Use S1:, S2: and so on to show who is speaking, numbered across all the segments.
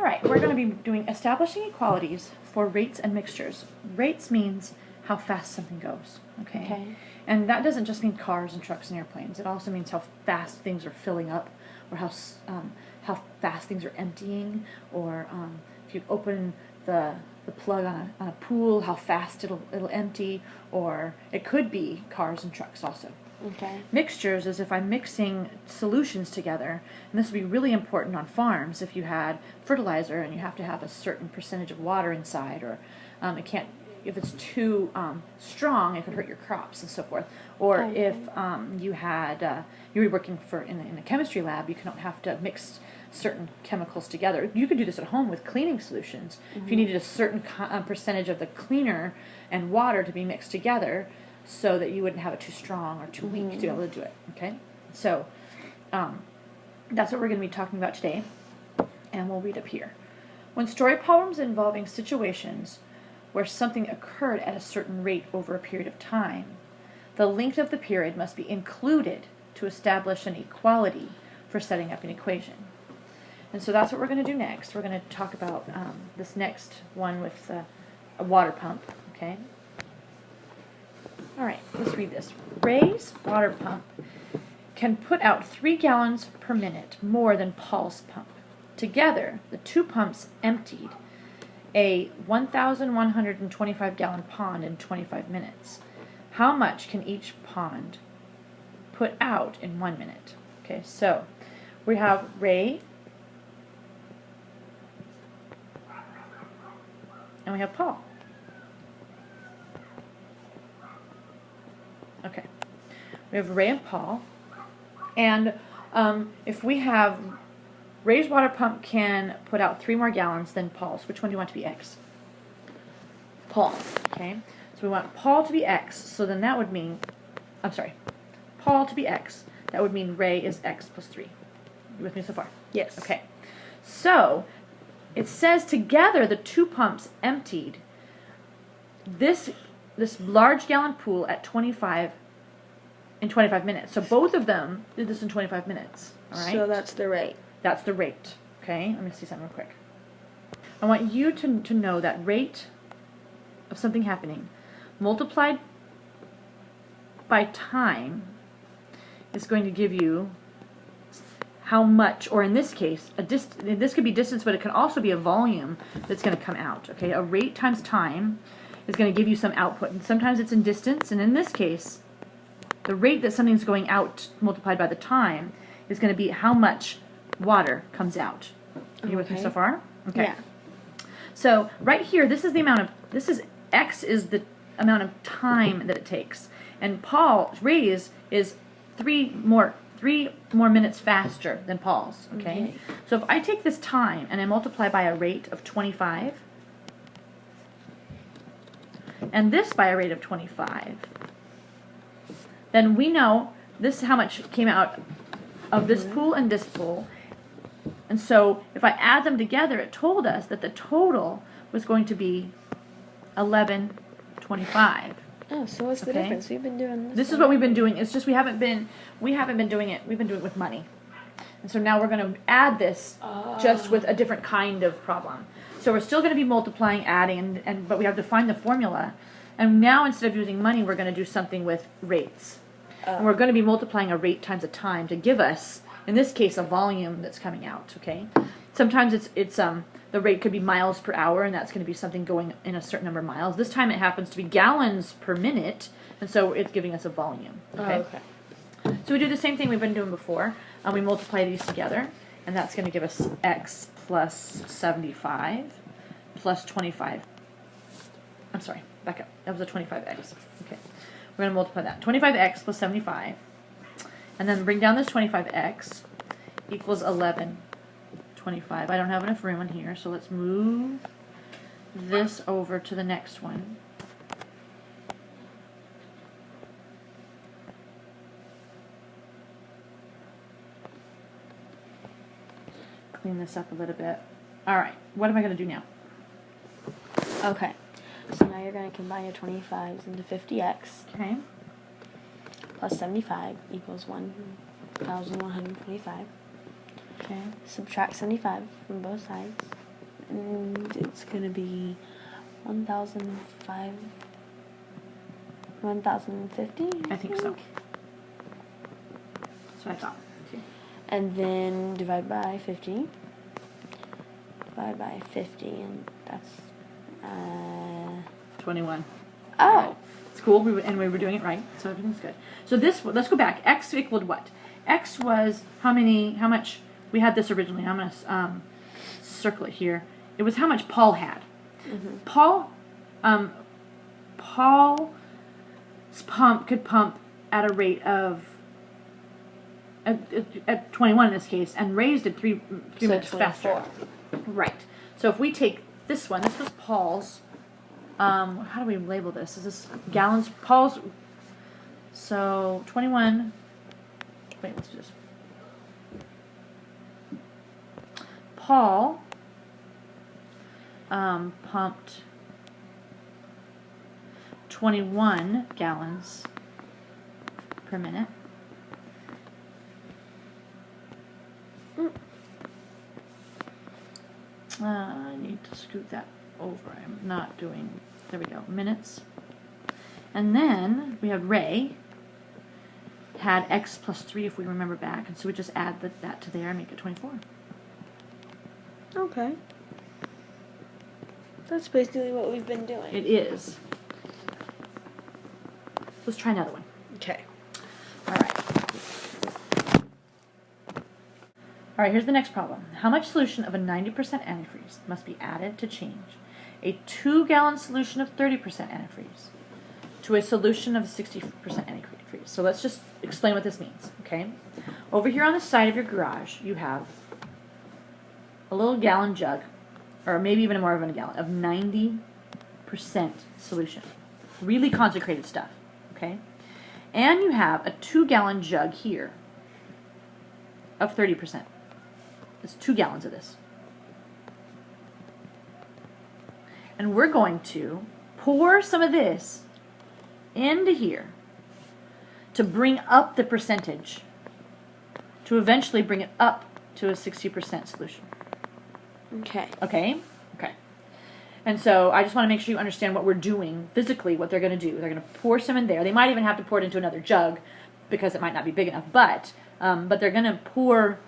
S1: right, we're going to be doing establishing equalities for rates and mixtures. Rates means how fast something goes, okay? And that doesn't just mean cars and trucks and airplanes. It also means how fast things are filling up, or how fast things are emptying, or if you open the plug on a pool, how fast it'll empty, or it could be cars and trucks also.
S2: Okay.
S1: Mixtures is if I'm mixing solutions together, and this would be really important on farms if you had fertilizer and you have to have a certain percentage of water inside, or it can't, if it's too strong, it could hurt your crops and so forth. Or if you had you were working in a chemistry lab, you don't have to mix certain chemicals together. You could do this at home with cleaning solutions. If you needed a certain percentage of the cleaner and water to be mixed together, so that you wouldn't have it too strong or too weak to be able to do it. Okay, so that's what we're going to be talking about today, and we'll read up here. When story problems involving situations where something occurred at a certain rate over a period of time, the length of the period must be included to establish an equality for setting up an equation. And so that's what we're going to do next. We're going to talk about this next one with a water pump. Okay. All right, let's read this. Ray's water pump can put out 3 gallons per minute more than Paul's pump. Together, the two pumps emptied a 1,125-gallon pond in 25 minutes. How much can each pond put out in 1 minute? Okay, so we have Ray and we have Paul. Okay, we have Ray and Paul, and if we have Ray's water pump can put out 3 more gallons than Paul's, which one do you want to be X?
S2: Paul.
S1: Okay, so we want Paul to be X, so then that would mean, Paul to be X, that would mean Ray is X plus 3. You with me so far?
S2: Yes.
S1: Okay, so it says together the two pumps emptied this large gallon pool at 25 minutes. So both of them did this in 25 minutes. All right.
S2: So that's the rate.
S1: That's the rate. Okay. Let me see something real quick. I want you to know that rate of something happening multiplied by time is going to give you how much, or in this case, this could be distance, but it can also be a volume that's going to come out. Okay. A rate times time is going to give you some output, and sometimes it's in distance, and in this case, the rate that something's going out multiplied by the time is going to be how much water comes out. Are you with me so far? Okay.
S2: Yeah.
S1: So right here, X is the amount of time that it takes, and Ray's is 3 more minutes faster than Paul's. Okay. So if I take this time and I multiply by a rate of 25, and this by a rate of 25, then we know this is how much came out of this pool and this pool. And so if I add them together, it told us that the total was going to be 1125.
S2: Oh, so what's the difference? We've been doing this.
S1: This is what we've been doing. It's just we haven't been doing it. We've been doing it with money. And so now we're going to add this just with a different kind of problem. So we're still going to be multiplying, adding, but we have to find the formula. And now instead of using money, we're going to do something with rates. And we're going to be multiplying a rate times a time to give us, in this case, a volume that's coming out. Okay. Sometimes it's the rate could be miles per hour, and that's going to be something going in a certain number of miles. This time it happens to be gallons per minute, and so it's giving us a volume. Okay. So we do the same thing we've been doing before. We multiply these together, and that's going to give us X plus 75 plus 25. I'm sorry, back up. That was a 25X. Okay. We're going to multiply that. 25X plus 75. And then bring down this 25X equals 1125. I don't have enough room in here, so let's move this over to the next one. Clean this up a little bit. All right, what am I going to do now?
S2: Okay, so now you're going to combine your 25s into 50x.
S1: Okay.
S2: Plus 75 equals 1,125.
S1: Okay.
S2: Subtract 75 from both sides. And it's gonna be 1,050.
S1: I think so. That's what I thought. Okay.
S2: And then divide by 50. Divide by 50, and that's
S1: 21.
S2: oh.
S1: It's cool, we were doing it right, so everything's good. So this, let's go back. X equaled what? X was how much, we had this originally, I'm going to circle it here. It was how much Paul had. Paul's pump could pump at a rate of, at 21 in this case, and raised it 3 minutes faster. Right. So if we take this one, this was Paul's. How do we label this? Is this gallons? Paul's. So 21. Wait, let's do this. Paul pumped 21 gallons per minute. I need to scoot that over. I'm not doing, there we go, minutes. And then we have Ray had X plus 3 if we remember back, and so we just add that to there and make it 24.
S2: Okay. That's basically what we've been doing.
S1: It is. Let's try another one.
S2: Okay.
S1: All right. All right, here's the next problem. How much solution of a 90% antifreeze must be added to change a 2-gallon solution of 30% antifreeze to a solution of 60% antifreeze? So let's just explain what this means, okay? Over here on the side of your garage, you have a little gallon jug, or maybe even more than a gallon, of 90% solution. Really concentrated stuff, okay? And you have a 2-gallon jug here of 30%. It's 2 gallons of this. And we're going to pour some of this into here to bring up the percentage, to eventually bring it up to a 60% solution.
S2: Okay.
S1: Okay? Okay. And so I just want to make sure you understand what we're doing physically, what they're going to do. They're going to pour some in there. They might even have to pour it into another jug because it might not be big enough, but they're going to pour.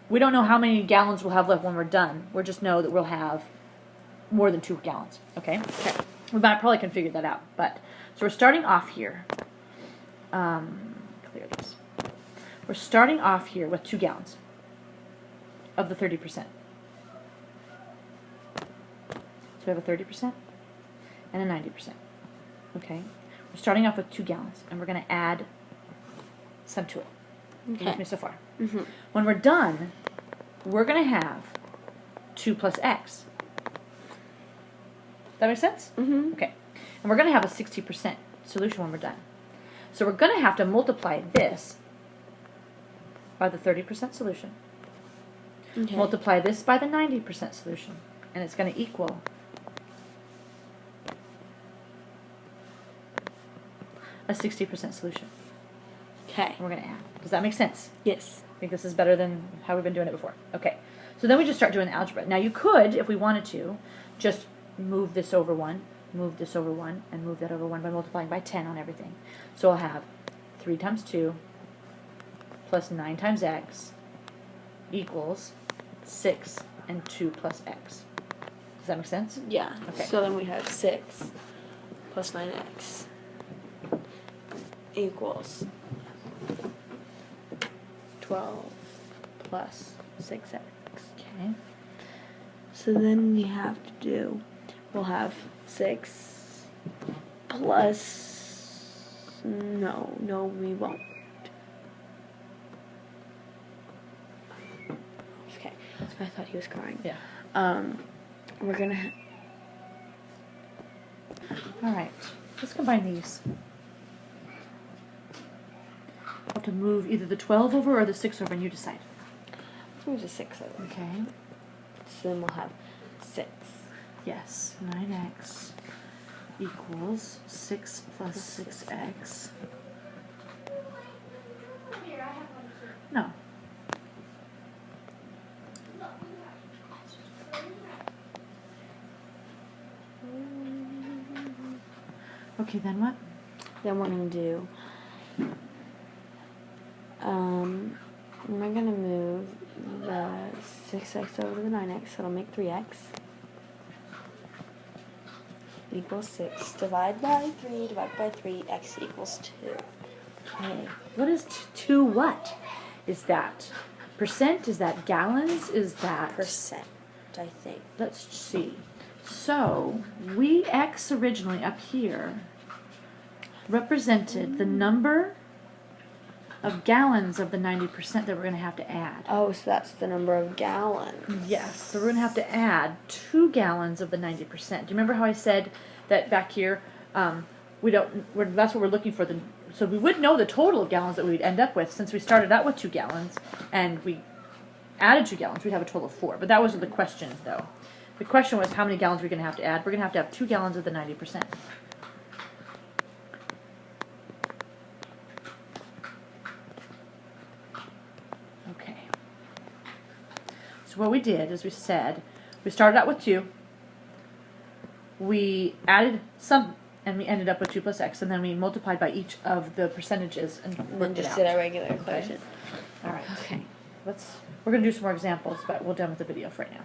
S1: We don't know how many gallons we'll have left when we're done. We just know that we'll have more than 2 gallons. Okay? Okay. We might probably can figure that out. But so we're starting off here. Clear this. We're starting off here with 2 gallons of the 30%. So we have a 30% and a 90%. Okay? We're starting off with 2 gallons, and we're going to add some to it.
S2: Okay.
S1: You with me so far?
S2: Mm-hmm.
S1: When we're done, we're going to have 2 plus X. That make sense?
S2: Mm-hmm.
S1: Okay. And we're going to have a 60% solution when we're done. So we're going to have to multiply this by the 30% solution.
S2: Okay.
S1: Multiply this by the 90% solution. And it's going to equal a 60% solution.
S2: Okay.
S1: And we're going to add. Does that make sense?
S2: Yes.
S1: I think this is better than how we've been doing it before. Okay. So then we just start doing the algebra. Now you could, if we wanted to, just move this over 1, move this over 1, and move that over 1 by multiplying by 10 on everything. So I'll have 3 times 2 plus 9 times x equals 6 and 2 plus x. Does that make sense?
S2: Yeah.
S1: Okay.
S2: So then we have 6 plus 9x equals 12 plus 6x.
S1: Okay.
S2: So then we have to do, we'll have 6 plus, no, we won't. Okay, I thought he was crying.
S1: Yeah.
S2: We're gonna,
S1: All right. Let's combine these. I'll have to move either the 12 over or the 6 over, and you decide.
S2: let's move the 6 over.
S1: Okay.
S2: So then we'll have 6.
S1: Yes, 9x equals 6 plus 6x. No. Okay, then what?
S2: Then we're going to do, we're going to move the 6x over to the 9x, so it'll make 3x. Equals 6. Divide by 3, divide by 3, x equals 2.
S1: Okay. What is 2 what? Is that percent? Is that gallons? Is that...
S2: Percent, I think.
S1: Let's see. So, x originally up here represented the number of gallons of the 90% that we're going to have to add.
S2: Oh, so that's the number of gallons.
S1: Yes, so we're going to have to add 2 gallons of the 90%. Do you remember how I said that back here, that's what we're looking for. So we would know the total of gallons that we would end up with since we started out with 2 gallons and we added 2 gallons, we'd have a total of 4. But that wasn't the question, though. The question was how many gallons we're going to have to add. We're going to have 2 gallons of the 90%. Okay. So what we did is we said, we started out with 2, we added some, and we ended up with 2 plus x, and then we multiplied by each of the percentages and
S2: And then
S1: worked it
S2: just
S1: out.
S2: did our regular equation.
S1: All right. Okay. We're going to do some more examples, but we're done with the video for right now.